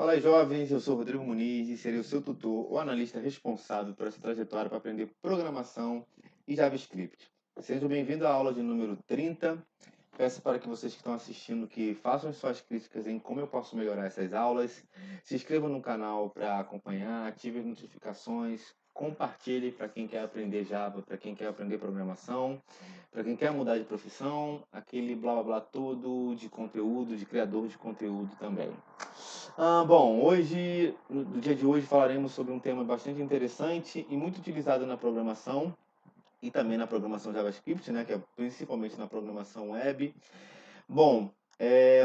Fala, jovens, eu sou Rodrigo Muniz e serei o seu tutor ou analista responsável por essa trajetória para aprender programação e JavaScript. Sejam bem-vindos à aula de número 30. Peço para que vocês que estão assistindo que façam suas críticas em como eu posso melhorar essas aulas. Se inscrevam no canal para acompanhar, ative as notificações, compartilhe para quem quer aprender Java, para quem quer aprender programação, para quem quer mudar de profissão, aquele blá blá blá todo de conteúdo, de criador de conteúdo também. Bom, hoje, no dia de hoje, falaremos sobre um tema bastante interessante e muito utilizado na programação e também na programação JavaScript, né, que é principalmente na programação web. Bom,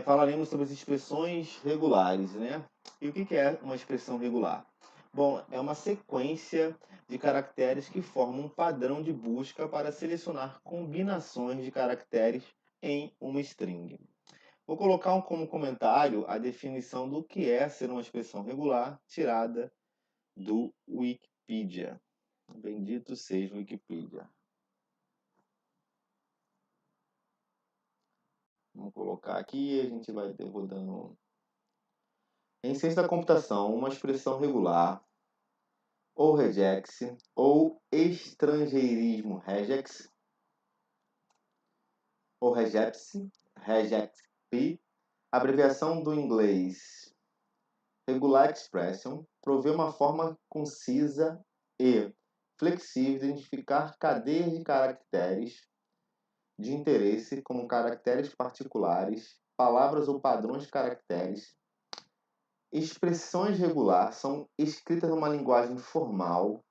falaremos sobre as expressões regulares, né? E o que é uma expressão regular? Bom, é uma sequência de caracteres que formam um padrão de busca para selecionar combinações de caracteres em uma string. Vou colocar como comentário a definição do que é ser uma expressão regular tirada do Wikipedia. Bendito seja o Wikipedia. Vamos colocar aqui, a gente vai rodando. Em ciência da computação, uma expressão regular, ou regex, ou estrangeirismo regex, ou regex, abreviação do inglês regular expression, provê uma forma concisa e flexível de identificar cadeias de caracteres de interesse, como caracteres particulares, palavras ou padrões de caracteres. Expressões regulares são escritas numa linguagem formal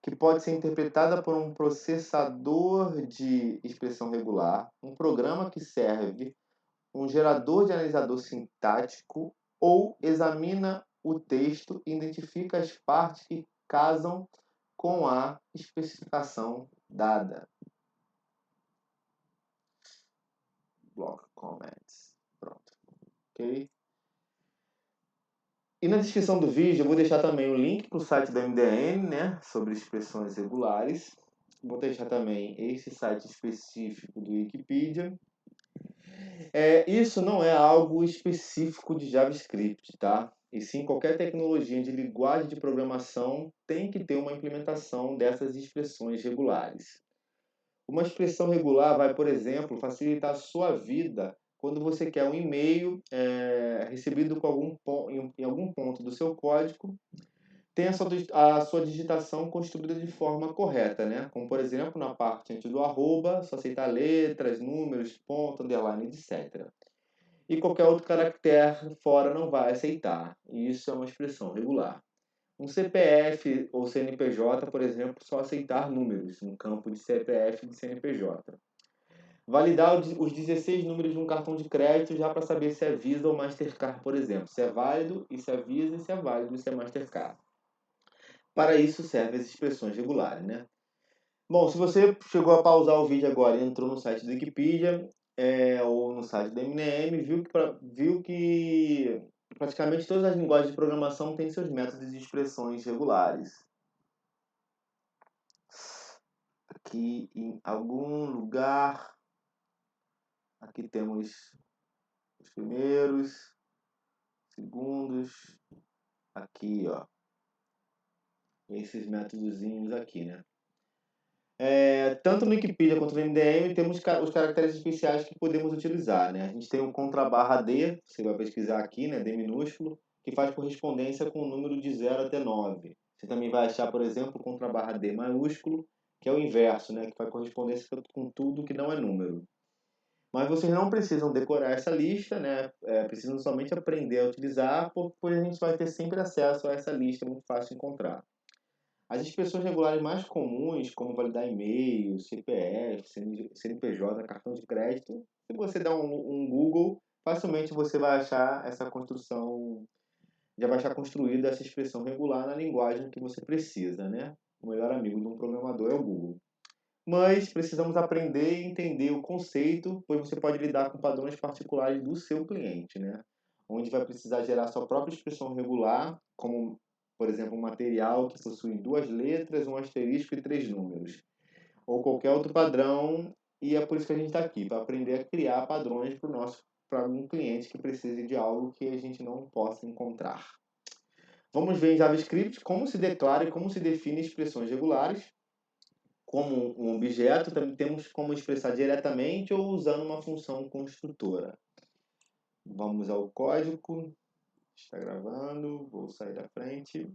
que pode ser interpretada por um processador de expressão regular, um programa que serve, um gerador de analisador sintático ou examina o texto e identifica as partes que casam com a especificação dada. Block comments. Pronto. Ok? E na descrição do vídeo eu vou deixar também o link para o site da MDN, né, sobre expressões regulares. Vou deixar também esse site específico do Wikipedia. Isso não é algo específico de JavaScript, tá? E sim, qualquer tecnologia de linguagem de programação tem que ter uma implementação dessas expressões regulares. Uma expressão regular vai, por exemplo, facilitar a sua vida quando você quer um e-mail recebido em algum ponto do seu código, tem a sua digitação construída de forma correta, né? Como, por exemplo, na parte antes do arroba, só aceitar letras, números, ponto, underline, etc. E qualquer outro caractere fora não vai aceitar. E isso é uma expressão regular. Um CPF ou CNPJ, por exemplo, só aceitar números no campo de CPF e de CNPJ. Validar os 16 números de um cartão de crédito já para saber se é Visa ou Mastercard, por exemplo. Se é válido, e se é Visa, e se é válido, e se é Mastercard. Para isso servem as expressões regulares, né? Bom, se você chegou a pausar o vídeo agora e entrou no site do Wikipedia ou no site do MNM, viu que praticamente todas as linguagens de programação têm seus métodos de expressões regulares. Aqui em algum lugar, aqui temos os primeiros, segundos, aqui, ó. Esses métodozinhos aqui, né? Tanto no Wikipedia quanto no MDM temos os caracteres especiais que podemos utilizar, né? A gente tem o contrabarra D, você vai pesquisar aqui, né? D minúsculo, que faz correspondência com o número de 0 até 9. Você também vai achar, por exemplo, o contrabarra D maiúsculo, que é o inverso, né? Que faz correspondência com tudo que não é número. Mas vocês não precisam decorar essa lista, né? Precisam somente aprender a utilizar, pois a gente vai ter sempre acesso a essa lista, muito fácil de encontrar. As expressões regulares mais comuns, como validar e-mail, CPF, CNPJ, cartão de crédito, se você der um Google, facilmente você vai achar essa construção, já vai achar construída essa expressão regular na linguagem que você precisa, né? O melhor amigo de um programador é o Google. Mas precisamos aprender e entender o conceito, pois você pode lidar com padrões particulares do seu cliente, né? Onde vai precisar gerar sua própria expressão regular, como, por exemplo, um material que possui 2 letras, um asterisco e 3 números. Ou qualquer outro padrão, e é por isso que a gente está aqui, para aprender a criar padrões para para algum cliente que precise de algo que a gente não possa encontrar. Vamos ver em JavaScript como se declara e como se define expressões regulares. Como um objeto, também temos como expressar diretamente ou usando uma função construtora. Vamos ao código. Está gravando. Vou sair da frente.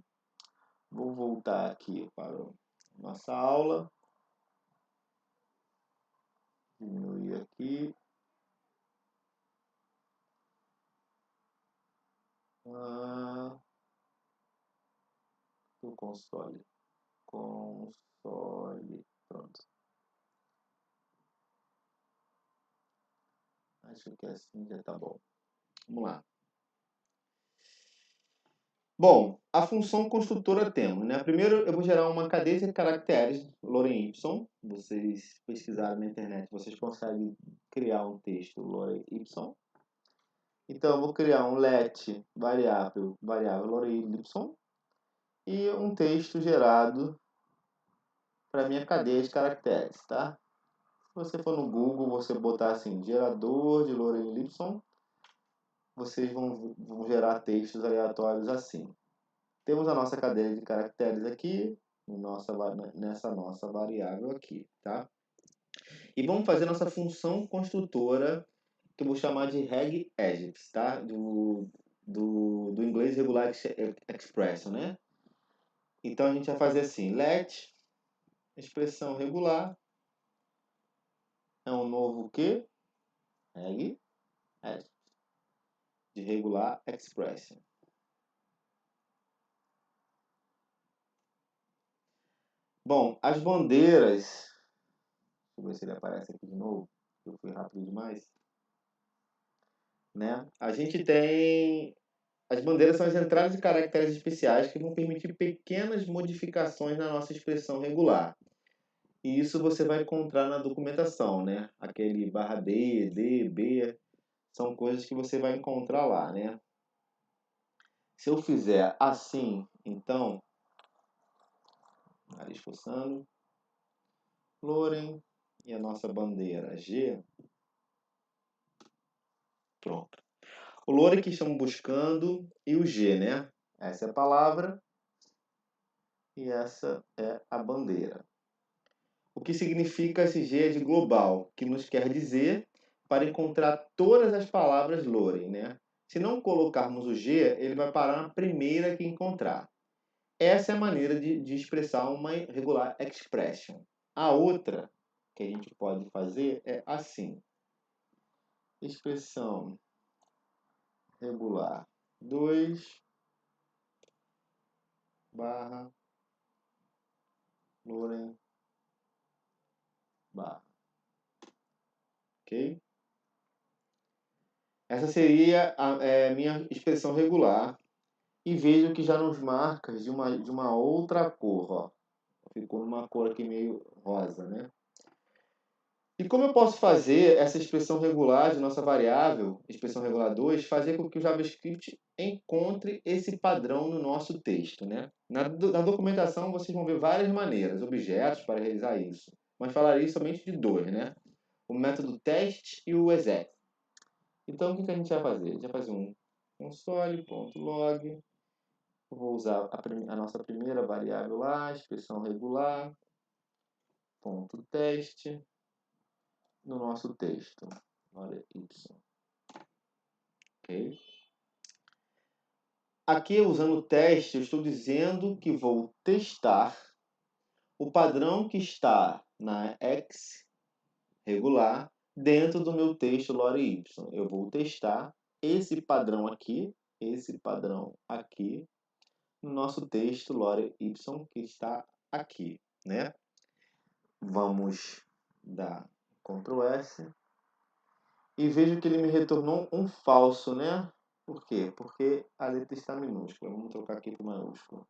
Vou voltar aqui para a nossa aula. Diminuir aqui. O console. Pronto. Acho que assim já está bom. Vamos lá. Bom, a função construtora temos, né? Primeiro eu vou gerar uma cadeia de caracteres lorem y. Vocês pesquisaram na internet, vocês conseguem criar um texto lorem y. Então eu vou criar um let variável lorem y e um texto gerado para minha cadeia de caracteres, tá? Se você for no Google, você botar assim, gerador de lorem y, vocês vão gerar textos aleatórios assim. Temos a nossa cadeia de caracteres aqui, nessa nossa variável aqui, tá? E vamos fazer nossa função construtora, que eu vou chamar de regExif, tá? Do inglês regular expression, né? Então a gente vai fazer assim, let, expressão regular, é um novo quê? RegExif, de regular expression. Bom, as bandeiras, deixa eu ver se ele aparece aqui de novo, eu fui rápido demais. Né? A gente tem... As bandeiras são as entradas de caracteres especiais que vão permitir pequenas modificações na nossa expressão regular. E isso você vai encontrar na documentação, né? Aquele /d, d, b, são coisas que você vai encontrar lá, né? Se eu fizer assim, então, nariz coçando, lorem e a nossa bandeira G, pronto. O lorem que estamos buscando e o G, né? Essa é a palavra e essa é a bandeira. O que significa esse G de global, que nos quer dizer para encontrar todas as palavras lorem, né? Se não colocarmos o G, ele vai parar na primeira que encontrar. Essa é a maneira de expressar uma regular expression. A outra que a gente pode fazer é assim. Expressão regular 2 barra lorem barra. Ok? Essa seria a minha expressão regular. E vejo que já nos marca de uma outra cor, ó. Ficou numa cor aqui meio rosa, né? E como eu posso fazer essa expressão regular de nossa variável, expressão regular 2, fazer com que o JavaScript encontre esse padrão no nosso texto, né? Na documentação vocês vão ver várias maneiras, objetos para realizar isso. Mas falarei somente de dois, né? O método test e o exec. Então o que a gente vai fazer? A gente vai fazer um console.log. Vou usar a nossa primeira variável lá, expressão regular, ponto teste, no nosso texto. Olha y. Ok? Aqui, usando o teste, eu estou dizendo que vou testar o padrão que está na x regular dentro do meu texto lorem y. Eu vou testar esse padrão aqui no nosso texto lorem y que está aqui, né? Vamos dar Ctrl S e vejo que ele me retornou um falso, né? Por quê? Porque a letra está minúscula. Vamos trocar aqui para maiúsculo.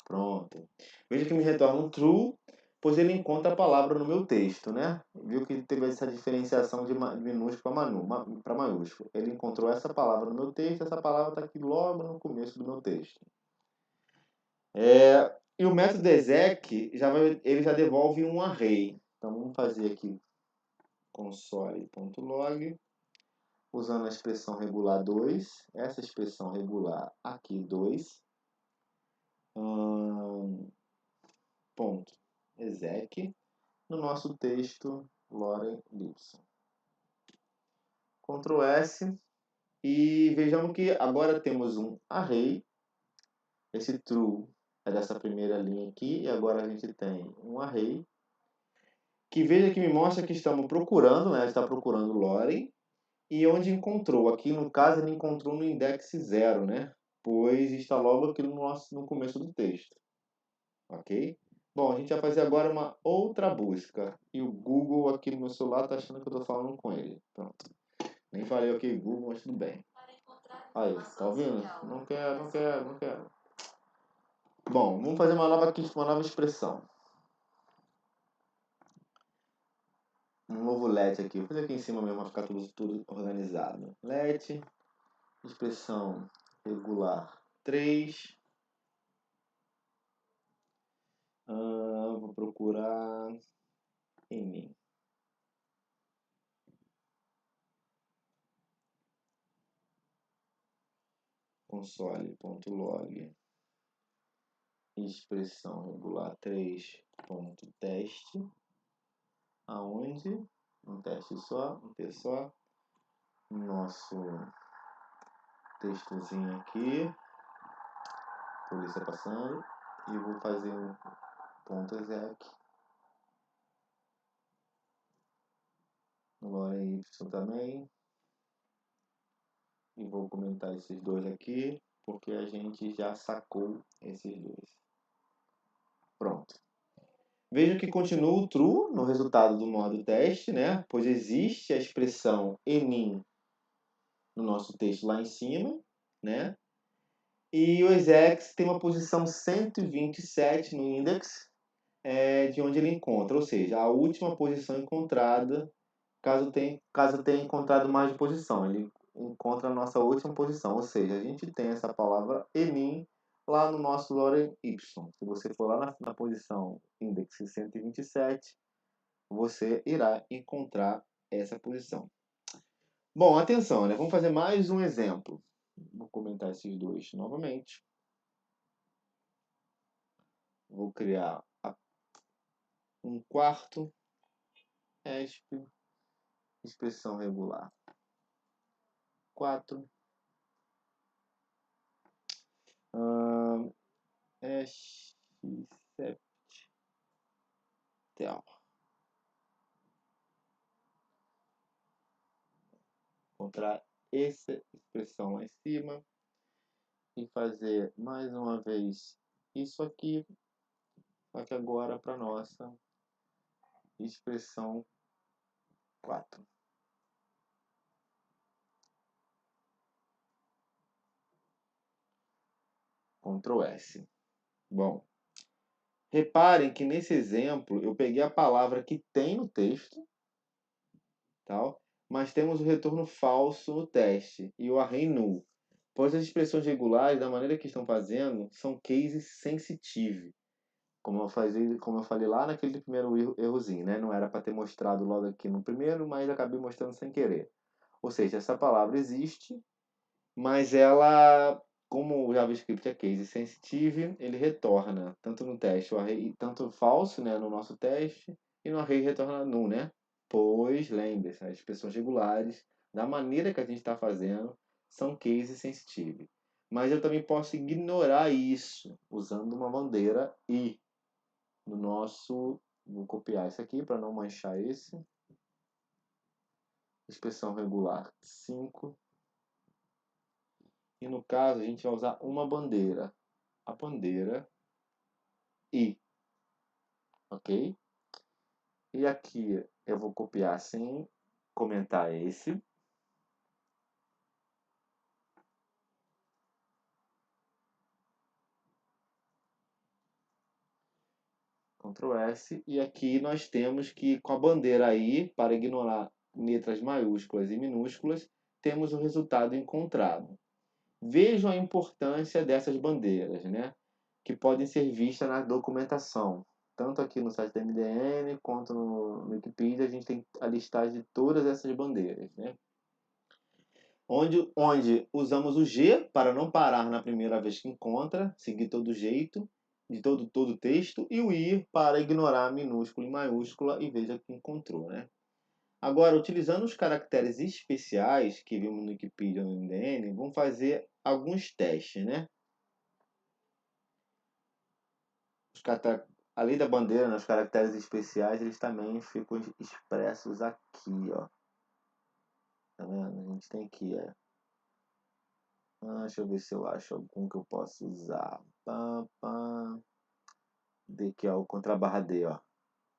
Pronto. Veja que me retorna um true, pois ele encontra a palavra no meu texto, né? Viu que teve essa diferenciação de minúsculo para maiúsculo. Ele encontrou essa palavra no meu texto, essa palavra está aqui logo no começo do meu texto. E o método exec, ele já devolve um array. Então, vamos fazer aqui console.log usando a expressão regular 2, essa expressão regular aqui 2, ponto exec, no nosso texto lorem ipsum. Ctrl S, e vejamos que agora temos um array. Esse true é dessa primeira linha aqui, e agora a gente tem um array, que veja que me mostra que estamos procurando, né? Está procurando lorem, e onde encontrou. Aqui no caso ele encontrou no index 0, né? Pois está logo aqui no começo do texto. Ok? Bom, a gente vai fazer agora uma outra busca. E o Google aqui no meu celular está achando que eu estou falando com ele. Pronto. Nem falei ok Google, mas tudo bem. Aí, tá ouvindo? Não quero, não quero, não quero. Bom, vamos fazer uma nova expressão. Um novo let aqui. Vou fazer aqui em cima mesmo para ficar tudo organizado. Let, expressão regular 3. Vou procurar em mim. Console.log expressão regular 3.teste, aonde um teste só, um texto só, nosso textozinho aqui, polícia passando, e vou fazer um ponto exec, lorem y também, e vou comentar esses dois aqui, porque a gente já sacou esses dois. Pronto. Veja que continua o true no resultado do modo teste, né? Pois existe a expressão enim no nosso texto lá em cima, né? E o exex tem uma posição 127 no index, de onde ele encontra, ou seja, a última posição encontrada, caso tenha encontrado mais de posição, ele encontra a nossa última posição, ou seja, a gente tem essa palavra enim lá no nosso lorem ipsum. Se você for lá na posição index 127, você irá encontrar essa posição. Bom, atenção, né? Vamos fazer mais um exemplo. Vou comentar esses dois novamente. Vou criar um quarto exp expressão regular 4 except encontrar essa expressão lá em cima e fazer mais uma vez isso aqui, só que agora para nossa expressão 4. Ctrl S. Bom, reparem que nesse exemplo eu peguei a palavra que tem no texto, tal, mas temos o retorno falso no teste e o array null. Pois as expressões regulares, da maneira que estão fazendo, são case sensitive. Como eu falei lá naquele primeiro errozinho, né? Não era para ter mostrado logo aqui no primeiro, mas acabei mostrando sem querer. Ou seja, essa palavra existe, mas ela, como o JavaScript é case sensitive, ele retorna tanto no teste o array, tanto falso, né, no nosso teste, e no array retorna null, né? Pois, lembre-se, as expressões regulares, da maneira que a gente está fazendo, são case sensitive. Mas eu também posso ignorar isso usando uma bandeira i no nosso. Vou copiar isso aqui para não manchar esse. Expressão regular 5. E no caso, a gente vai usar uma bandeira. A bandeira i. Ok? E aqui eu vou copiar sem comentar esse. Ctrl S. E aqui nós temos que, com a bandeira i, para ignorar letras maiúsculas e minúsculas, temos o resultado encontrado. Vejam a importância dessas bandeiras, né? Que podem ser vistas na documentação. Tanto aqui no site da MDN quanto no Wikipedia, a gente tem a listagem de todas essas bandeiras, né? onde usamos o G para não parar na primeira vez que encontra, seguir todo jeito, de todo o texto, e o I para ignorar minúscula e maiúscula e veja que encontrou, né? Agora, utilizando os caracteres especiais que vimos no Wikipedia e no MDN, vamos fazer alguns testes, né? Além da bandeira, nos caracteres especiais, eles também ficam expressos aqui, ó. Tá vendo? A gente tem aqui, deixa eu ver se eu acho algum que eu posso usar. Pam, pam. D aqui, ó, o contrabarra D, ó.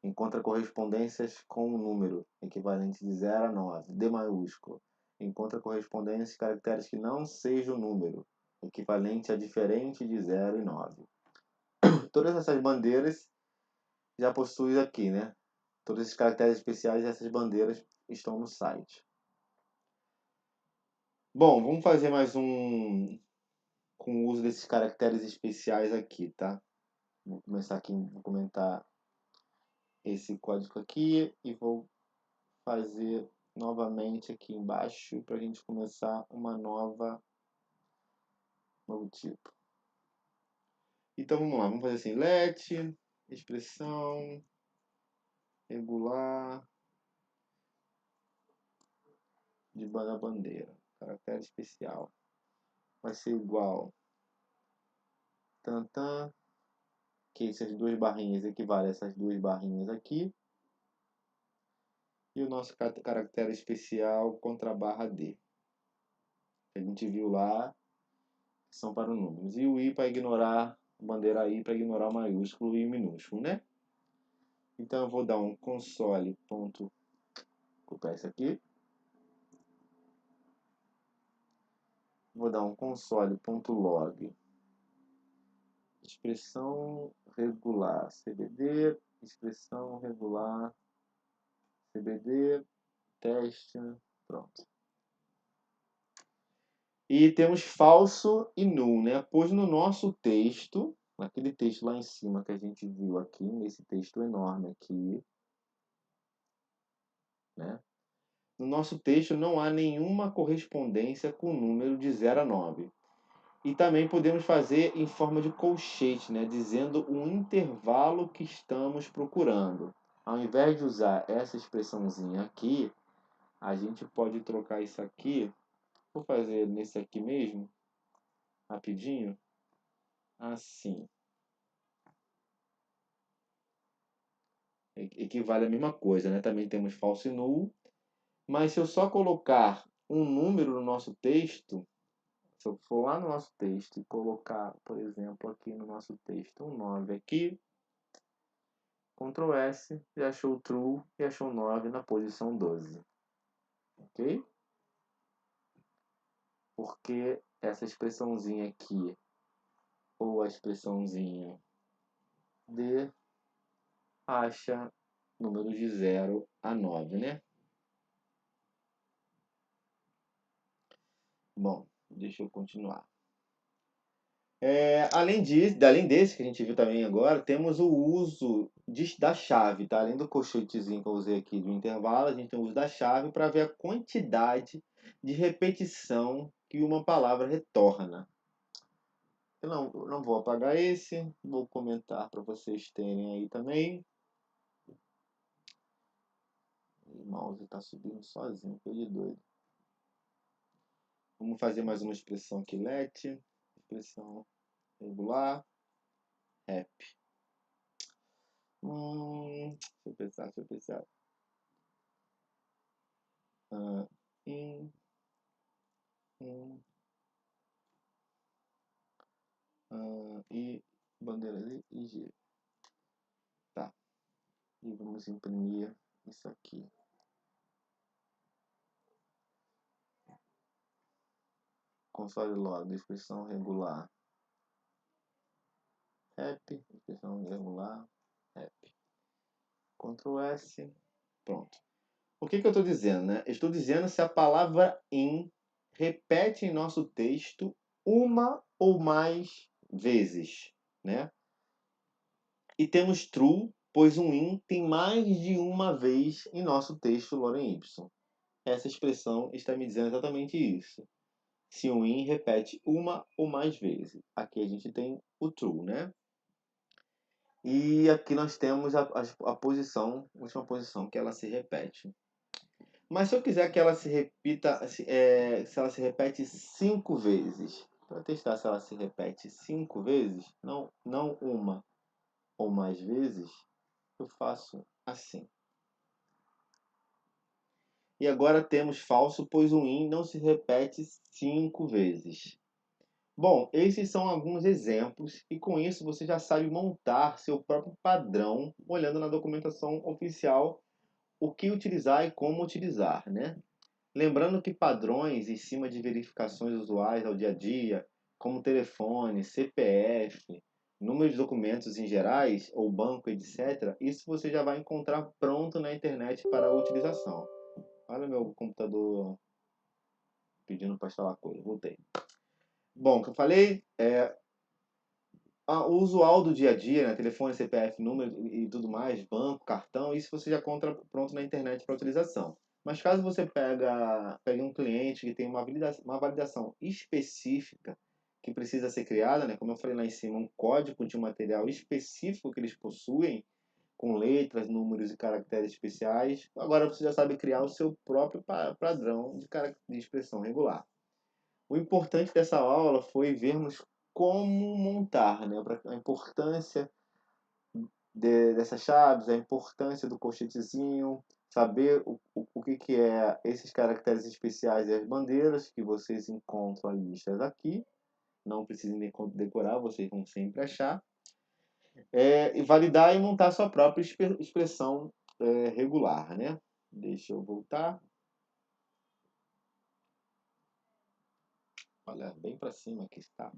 Encontra correspondências com um número equivalente de 0 a 9. D maiúsculo. Encontra correspondências de caracteres que não sejam número, equivalente a diferente de 0 e 9. Todas essas bandeiras já possuem aqui, né? Todos esses caracteres especiais e essas bandeiras estão no site. Bom, vamos fazer mais um com o uso desses caracteres especiais aqui, tá? Vou começar aqui, vou comentar esse código aqui e vou fazer novamente aqui embaixo para a gente começar uma novo tipo. Então vamos lá, vamos fazer assim, let, expressão, regular, de bandeira, caractere especial. Vai ser igual, tantan, que essas duas barrinhas equivalem a essas duas barrinhas aqui. E o nosso caractere especial contra a barra D. Que a gente viu lá, que são para números. E o I para ignorar, bandeira I para ignorar o maiúsculo e o minúsculo, né? Então eu vou dar um console. Ponto, copiar isso aqui. Vou dar um console.log. Expressão regular CBD. Expressão regular CBD. Teste. Pronto. E temos falso e null, né? Pois no nosso texto, naquele texto lá em cima que a gente viu aqui, nesse texto enorme aqui, né? No nosso texto não há nenhuma correspondência com o número de 0 a 9. E também podemos fazer em forma de colchete, né? Dizendo o intervalo que estamos procurando. Ao invés de usar essa expressãozinha aqui, a gente pode trocar isso aqui. Vou fazer nesse aqui mesmo, rapidinho. Assim. Equivale à mesma coisa, né? Também temos falso e null. Mas se eu só colocar um número no nosso texto, se eu for lá no nosso texto e colocar, por exemplo, aqui no nosso texto um 9 aqui, Ctrl S, e achou true e achou 9 na posição 12. Ok? Porque essa expressãozinha aqui, ou a expressãozinha D, acha números de 0 a 9, né? Bom, deixa eu continuar. Além desse que a gente viu também agora, temos o uso da chave, tá? Além do colchetezinho que eu usei aqui do intervalo, a gente tem o uso da chave para ver a quantidade de repetição que uma palavra retorna. Eu não vou apagar esse, vou comentar para vocês terem aí também. O mouse está subindo sozinho, coisa de doido. Vamos fazer mais uma expressão aqui, let, expressão regular, rap. Deixa eu pensar. E bandeira ali e G. Tá. E vamos imprimir isso aqui. Console log, expressão regular. Rap, expressão regular. Rap. Ctrl S. Pronto. O que eu estou dizendo, né? Eu estou dizendo se a palavra in repete em nosso texto uma ou mais vezes, né? E temos true, pois um in tem mais de uma vez em nosso texto lorem Y. essa expressão está me dizendo exatamente isso. Se o in repete uma ou mais vezes. Aqui a gente tem o true, né? E aqui nós temos a posição, a última posição, que ela se repete. Mas se eu quiser que ela se repita, se ela se repete 5 vezes, para testar se ela se repete 5 vezes, não uma ou mais vezes, eu faço assim. E agora temos falso, pois o in não se repete 5 vezes. Bom, esses são alguns exemplos e com isso você já sabe montar seu próprio padrão olhando na documentação oficial o que utilizar e como utilizar, né? Lembrando que padrões em cima de verificações usuais ao dia a dia, como telefone, CPF, número de documentos em gerais, ou banco, etc., isso você já vai encontrar pronto na internet para a utilização. Olha meu computador pedindo para instalar coisa. Voltei. Bom, o que eu falei o usual do dia a dia, né? Telefone, CPF, número e tudo mais, banco, cartão, isso você já encontra pronto na internet para utilização. Mas caso você pegue um cliente que tem uma validação específica que precisa ser criada, né? Como eu falei lá em cima, um código de um material específico que eles possuem, com letras, números e caracteres especiais, agora você já sabe criar o seu próprio padrão de expressão regular. O importante dessa aula foi vermos como montar, né? A importância dessas chaves, a importância do colchetezinho, saber o que é esses caracteres especiais e as bandeiras que vocês encontram listas aqui. Não precisem decorar, vocês vão sempre achar. E validar e montar sua própria expressão regular, né? Deixa eu voltar. Olha, bem para cima aqui está.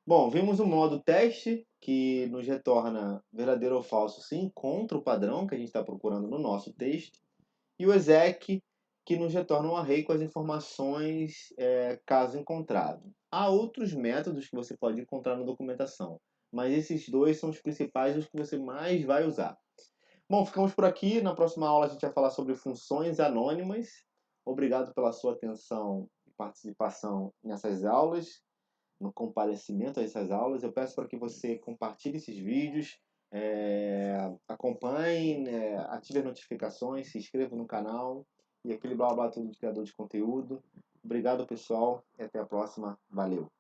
Bom, vimos o modo teste, que nos retorna verdadeiro ou falso se encontra o padrão que a gente está procurando no nosso texto. E o exec, que nos retorna um array com as informações caso encontrado. Há outros métodos que você pode encontrar na documentação, mas esses dois são os principais, os que você mais vai usar. Bom, ficamos por aqui. Na próxima aula a gente vai falar sobre funções anônimas. Obrigado pela sua atenção e participação nessas aulas, no comparecimento a essas aulas. Eu peço para que você compartilhe esses vídeos, acompanhe, ative as notificações, se inscreva no canal e aquele blá blá tudo de criador de conteúdo. Obrigado, pessoal, e até a próxima. Valeu!